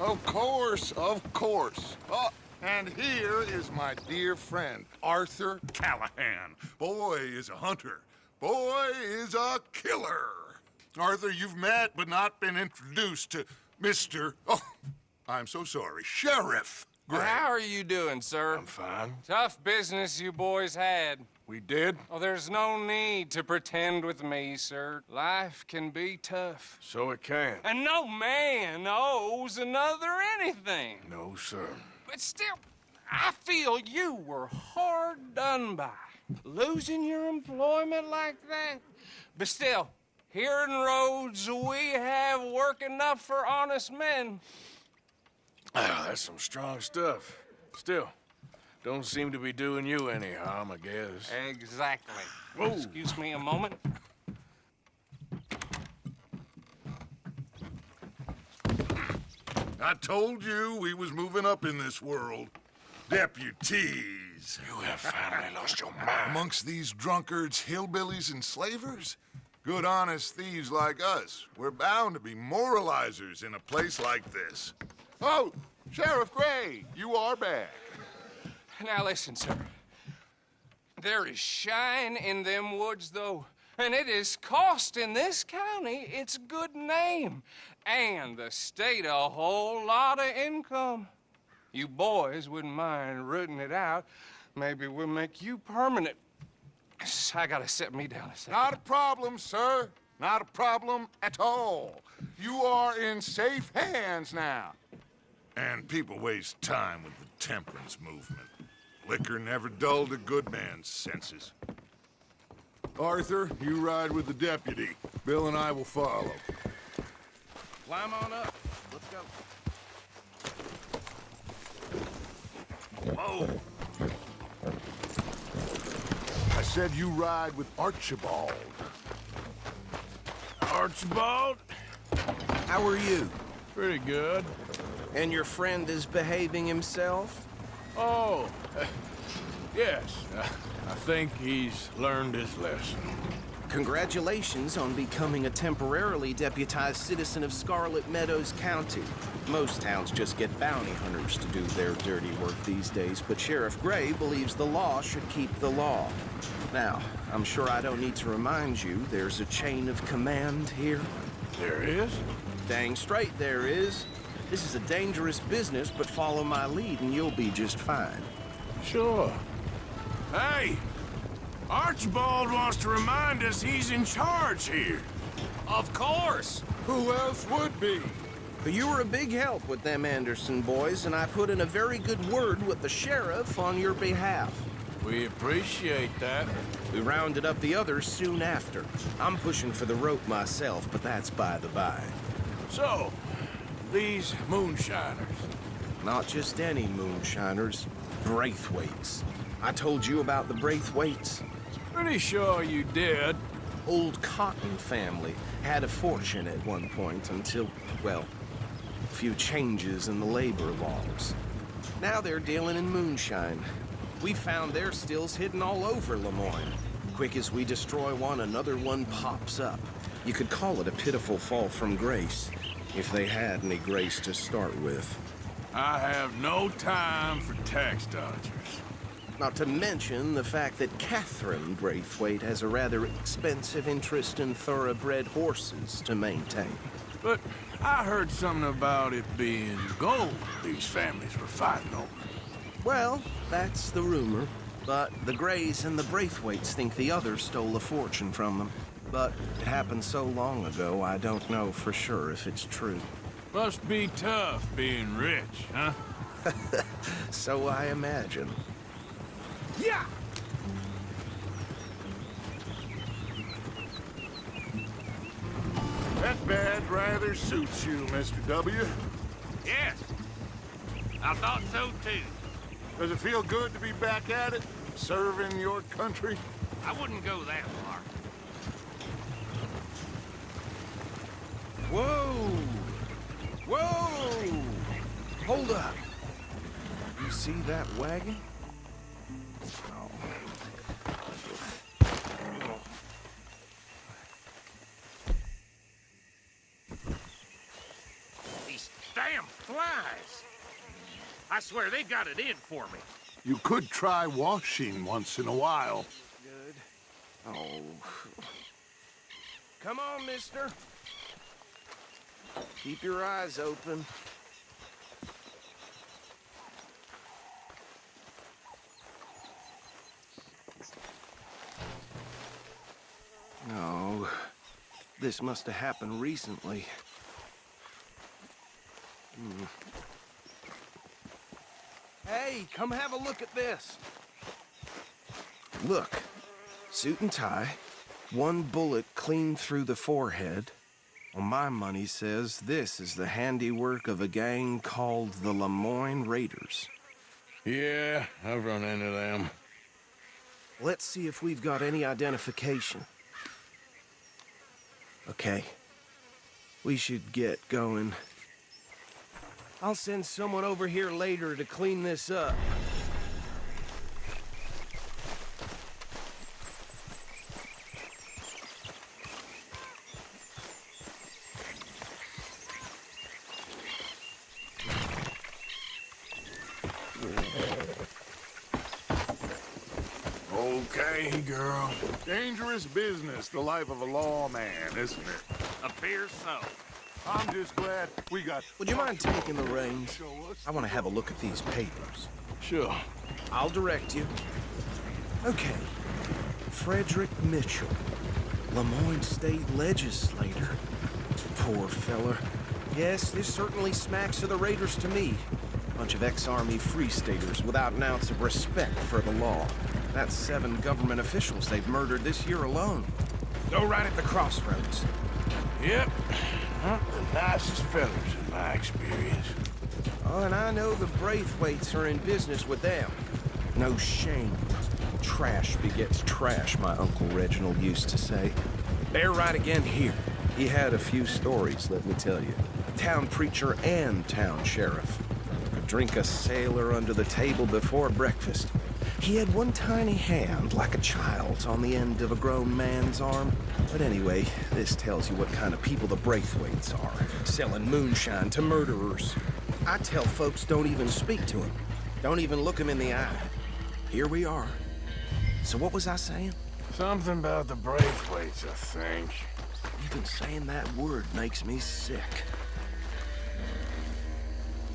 Of course, of course. Oh, and here is my dear friend, Arthur Callahan. Boy is a hunter. Boy is a killer. Arthur, you've met but not been introduced to Mr. Oh, I'm so sorry, Sheriff Gray. How are you doing, sir? I'm fine. Tough business you boys had. We did? Oh, there's no need to pretend with me, sir. Life can be tough. So it can. And no man owes another anything. No, sir. But still, I feel you were hard done by. Losing your employment like that. But still, here in Rhodes, we have work enough for honest men. Ah, that's some strong stuff. Still, don't seem to be doing you any harm, I guess. Exactly. Whoa. Excuse me a moment. I told you we was moving up in this world. Deputies. You have finally lost your mind. Amongst these drunkards, hillbillies, and slavers? Good honest thieves like us. We're bound to be moralizers in a place like this. Oh, Sheriff Gray, you are back. Now listen, sir. There is shine in them woods, though, and it is costing this county its good name and the state a whole lot of income. You boys wouldn't mind rooting it out. Maybe we'll make you permanent. I gotta set me down a second. Not a problem, sir. Not a problem at all. You are in safe hands now. And people waste time with the temperance movement. Liquor never dulled a good man's senses. Arthur, you ride with the deputy. Bill and I will follow. Climb on up. Let's go. Whoa! I said you ride with Archibald. Archibald? How are you? Pretty good. And your friend is behaving himself? Oh, yes. I think he's learned his lesson. Congratulations on becoming a temporarily deputized citizen of Scarlet Meadows County. Most towns just get bounty hunters to do their dirty work these days, but Sheriff Gray believes the law should keep the law. Now, I'm sure I don't need to remind you there's a chain of command here. There is? Dang straight there is. This is a dangerous business, but follow my lead and you'll be just fine. Sure. Hey! Archibald wants to remind us he's in charge here. Of course. Who else would be? But you were a big help with them Anderson boys, and I put in a very good word with the sheriff on your behalf. We appreciate that. We rounded up the others soon after. I'm pushing for the rope myself, but that's by the by. So, these moonshiners. Not just any moonshiners, Braithwaites. I told you about the Braithwaites. Pretty sure you did. Old Cotton family had a fortune at one point until, well, a few changes in the labor laws. Now they're dealing in moonshine. We found their stills hidden all over Lemoyne. Quick as we destroy one, another one pops up. You could call it a pitiful fall from grace, if they had any grace to start with. I have no time for tax dodgers. Not to mention the fact that Catherine Braithwaite has a rather expensive interest in thoroughbred horses to maintain. But I heard something about it being gold these families were fighting over. Well, that's the rumor. But the Grays and the Braithwaites think the others stole a fortune from them. But it happened so long ago, I don't know for sure if it's true. Must be tough being rich, huh? So I imagine. Yeah! That bad rather suits you, Mr. W. Yes. I thought so, too. Does it feel good to be back at it, serving your country? I wouldn't go that far. Whoa! Whoa! Hold up. You see that wagon? These damn damn flies. I swear they got it in for me. You could try washing once in a while. Good. Oh. Come on, mister. Keep your eyes open. Oh, this must have happened recently. Hey, come have a look at this. Look, suit and tie, one bullet clean through the forehead. Well, my money says this is the handiwork of a gang called the Lemoyne Raiders. Yeah, I've run into them. Let's see if we've got any identification. Okay. We should get going. I'll send someone over here later to clean this up. Okay, girl. Dangerous business, the life of a lawman, isn't it? Appears so. I'm just glad we got... Would you mind taking the reins? I want to have a look at these papers. Sure. I'll direct you. Okay. Frederick Mitchell, Lemoyne State Legislator. Poor fella. Yes, this certainly smacks of the Raiders to me. Bunch of ex-Army Free Staters without an ounce of respect for the law. That's 7 government officials they've murdered this year alone. Go right at the crossroads. Yep. Not the nicest fellas in my experience. Oh, and I know the Braithwaites are in business with them. No shame. Trash begets trash, my Uncle Reginald used to say. Bear right again here. He had a few stories, let me tell you. Town preacher and town sheriff. Could drink a sailor under the table before breakfast. He had one tiny hand, like a child's, on the end of a grown man's arm. But anyway, this tells you what kind of people the Braithwaites are, selling moonshine to murderers. I tell folks don't even speak to him. Don't even look him in the eye. Here we are. So what was I saying? Something about the Braithwaites, I think. Even saying that word makes me sick.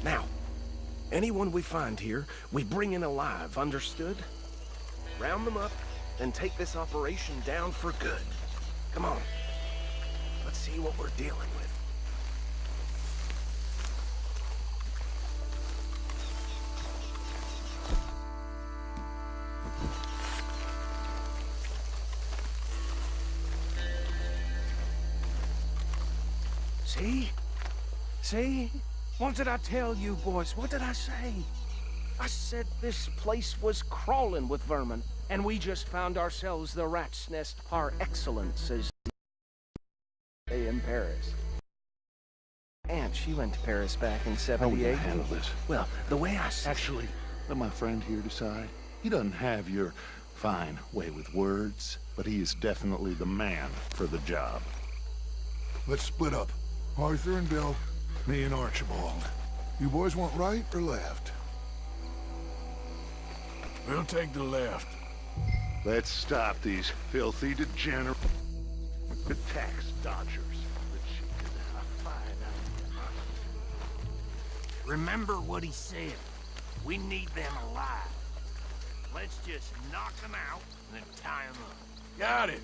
Now, anyone we find here, we bring in alive, understood? Round them up, and take this operation down for good. Come on. Let's see what we're dealing with. See? See? What did I tell you, boys? What did I say? I said this place was crawling with vermin, and we just found ourselves the rat's nest par excellence, as they say in Paris. And she went to Paris back in How we gonna '78. handle this? Well, the way I see Actually, let my friend here decide. He doesn't have your fine way with words, but he is definitely the man for the job. Let's split up. Arthur and Bill, me and Archibald. You boys want right or left? We'll take the left. Let's stop these filthy degenerates. The tax dodgers. Remember what he said. We need them alive. Let's just knock them out and then tie them up. Got it.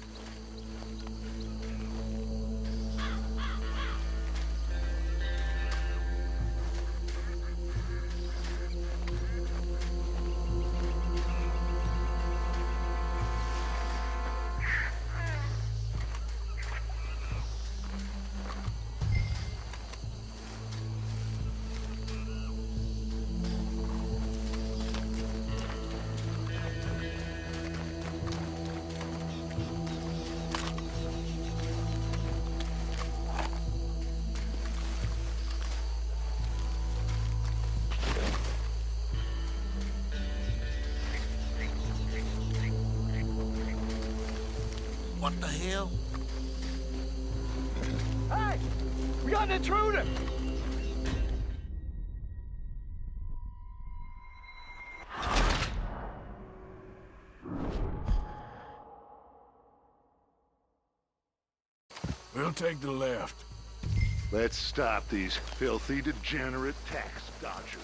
What the hell? Hey! We got an intruder! We'll take the left. Let's stop these filthy, degenerate tax dodgers.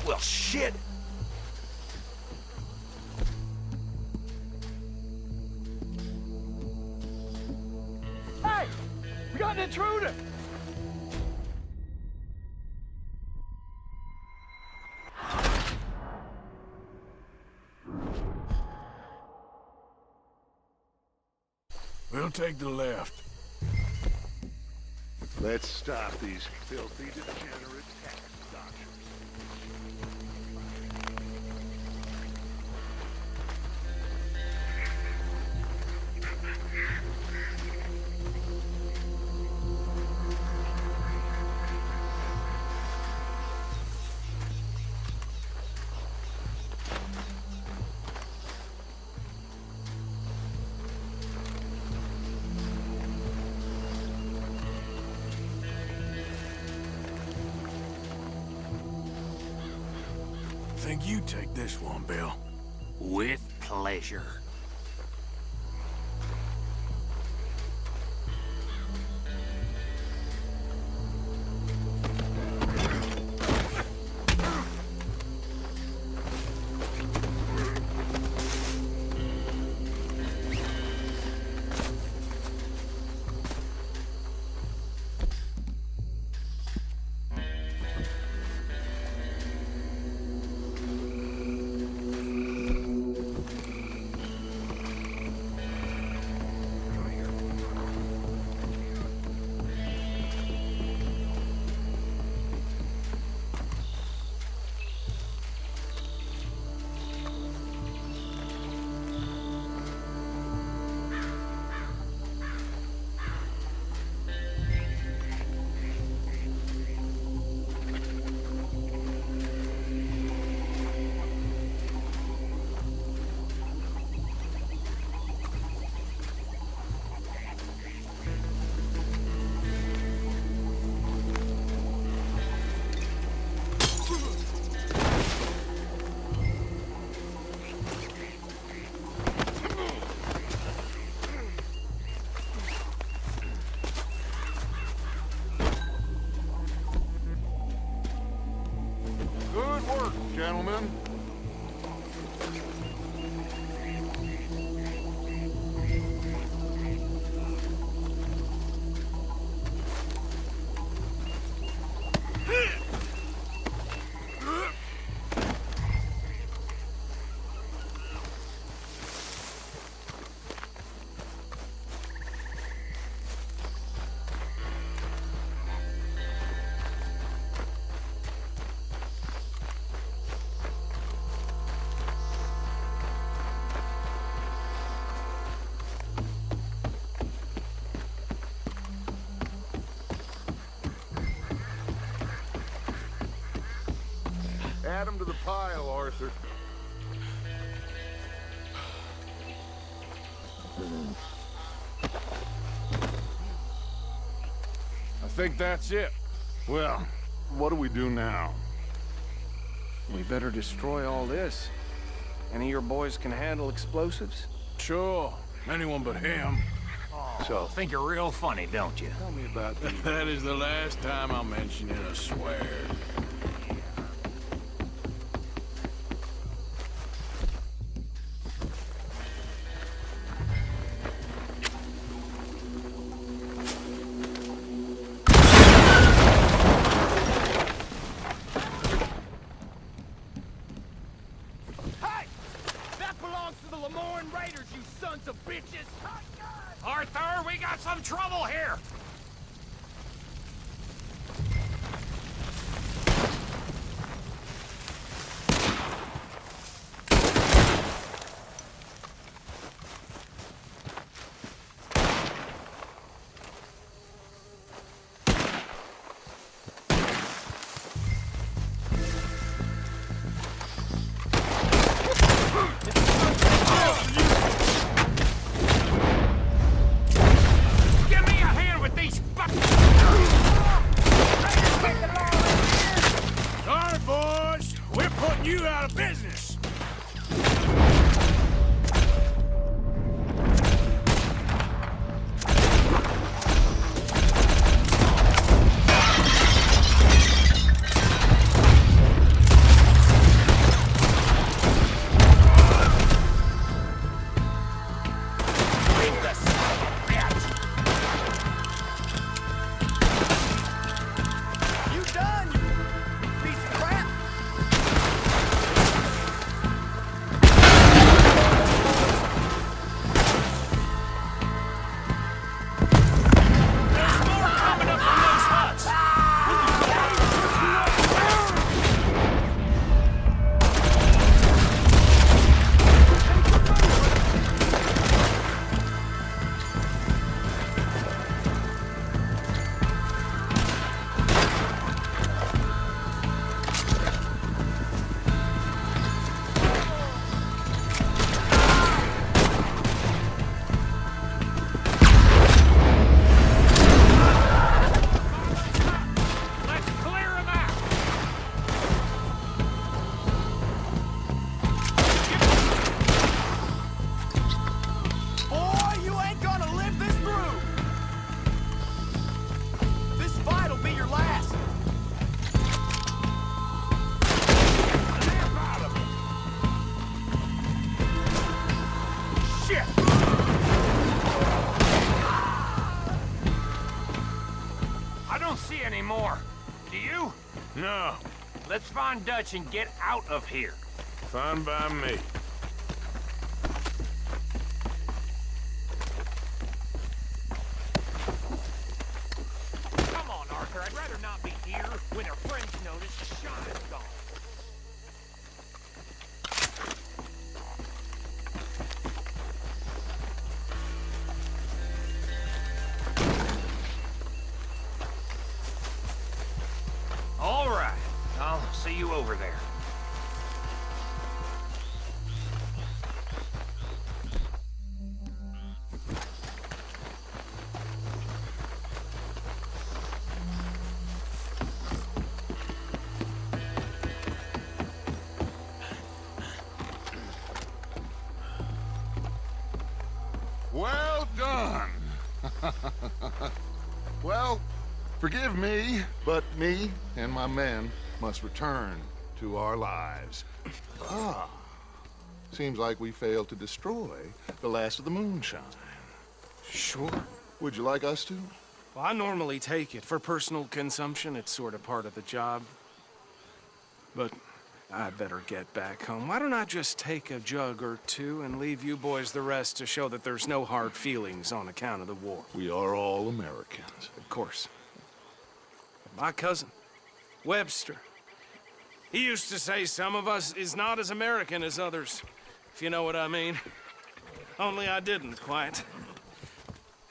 Well, shit! Hey! We got an intruder! We'll take the left. Let's stop these filthy, degenerate tax dodgers. Think you take this one, Bill. With pleasure. Good work, gentlemen. Add 'em to the pile, Arthur. I think that's it. Well, what do we do now? We better destroy all this. Any of your boys can handle explosives? Sure. Anyone but him. So, Think you're real funny, don't you? tell me about the... That is the last time I'm mentioning a swear. Hey! That belongs to the Lemoyne Raiders, you sons of bitches! Arthur, we got some trouble here! No, Let's find Dutch and get out of here. fine by me. Come on, Arthur. I'd rather not be here when our friends notice Sean is gone. All right. I'll see you over there. Well done. Well, forgive me, but me and my men must return to our lives. Ah, seems like we failed to destroy the last of the moonshine. Sure. Would you like us to? Well, I normally take it. For personal consumption, it's sort of part of the job. But I better get back home. Why don't I just take a jug or two and leave you boys the rest to show that there's no hard feelings on account of the war? We are all Americans. Of course. My cousin, Webster, he used to say some of us is not as American as others, if you know what I mean. Only I didn't quite.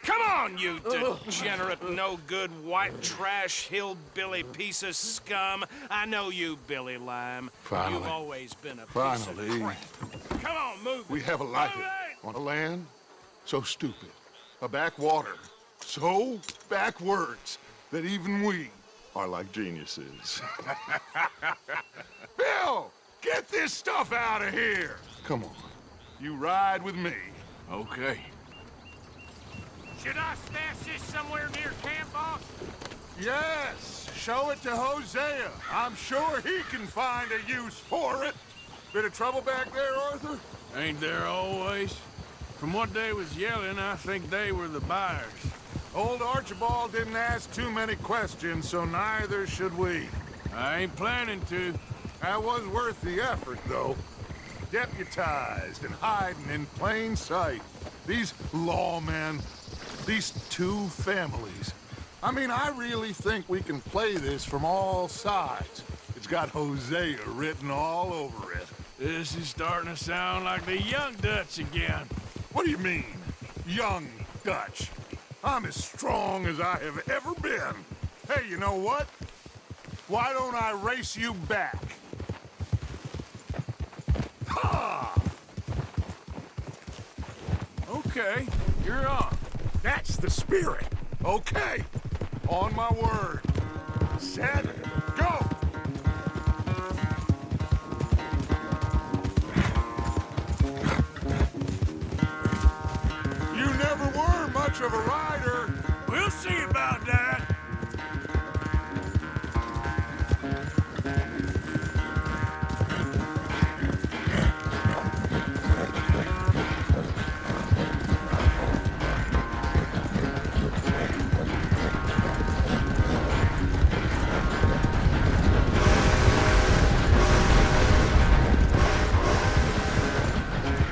Come on, you degenerate, no-good, white trash, hillbilly piece of scum. I know you, Billy Lime. Finally. You've always been a piece Finally. of crap. Come on, move We it. have a life Move it! on a land so stupid, a backwater so backwards that even we are like geniuses. Bill, get this stuff out of here. Come on, you ride with me. Okay. Should I stash this somewhere near camp, boss? Yes, show it to Hosea. I'm sure he can find a use for it. Bit of trouble back there, Arthur? Ain't there always? From what they was yelling, I think they were the buyers. Old Archibald didn't ask too many questions, so neither should we. I ain't planning to. That was worth the effort, though. Deputized and hiding in plain sight. These lawmen, these two families. I mean, I really think we can play this from all sides. It's got Hosea written all over it. This is starting to sound like the young Dutch again. What do you mean, young Dutch? I'm as strong as I have ever been. Hey, you know what? Why don't I race you back? Ha! Okay, you're on. That's the spirit. Okay. On my word. Set, go! You never were much of a rider. We'll see about that.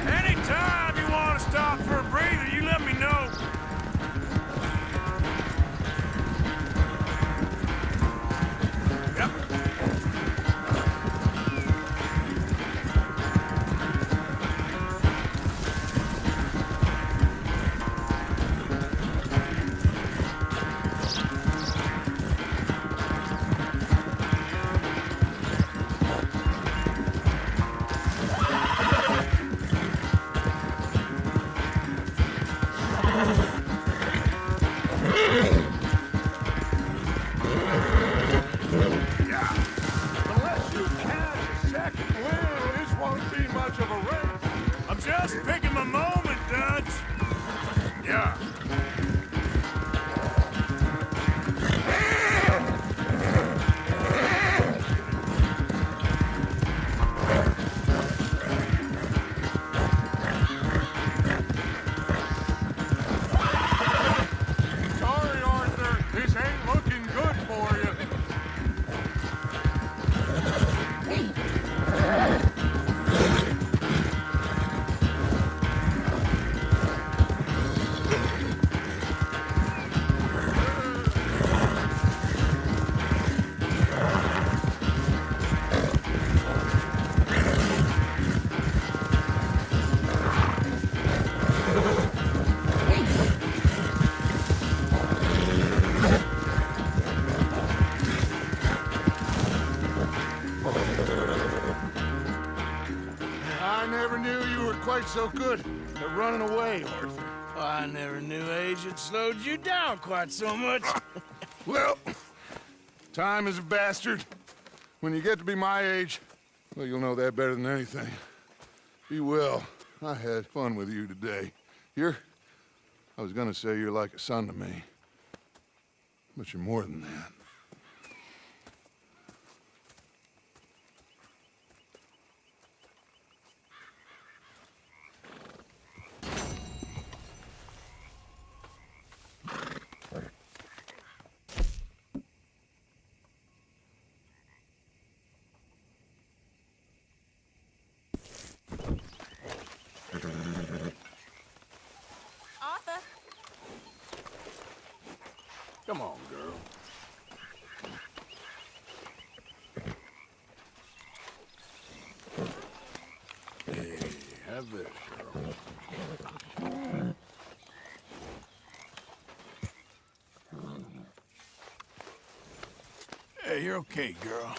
Anytime you want to stop for a breather, you let me know. Unless you catch a second wind, this won't be much of a race. I'm just picking my moment, Dutch. Yeah. Sorry, Arthur. This ain't looking good for you. quite so good at running away, Arthur. I never knew age had slowed you down quite so much. Well, time is a bastard. When you get to be my age, well, you'll know that better than anything. Be well. I had fun with you today. I was gonna say you're like a son to me. But you're more than that. Arthur. Come on, girl. Hey, have this, girl. Hey, you're okay, girl.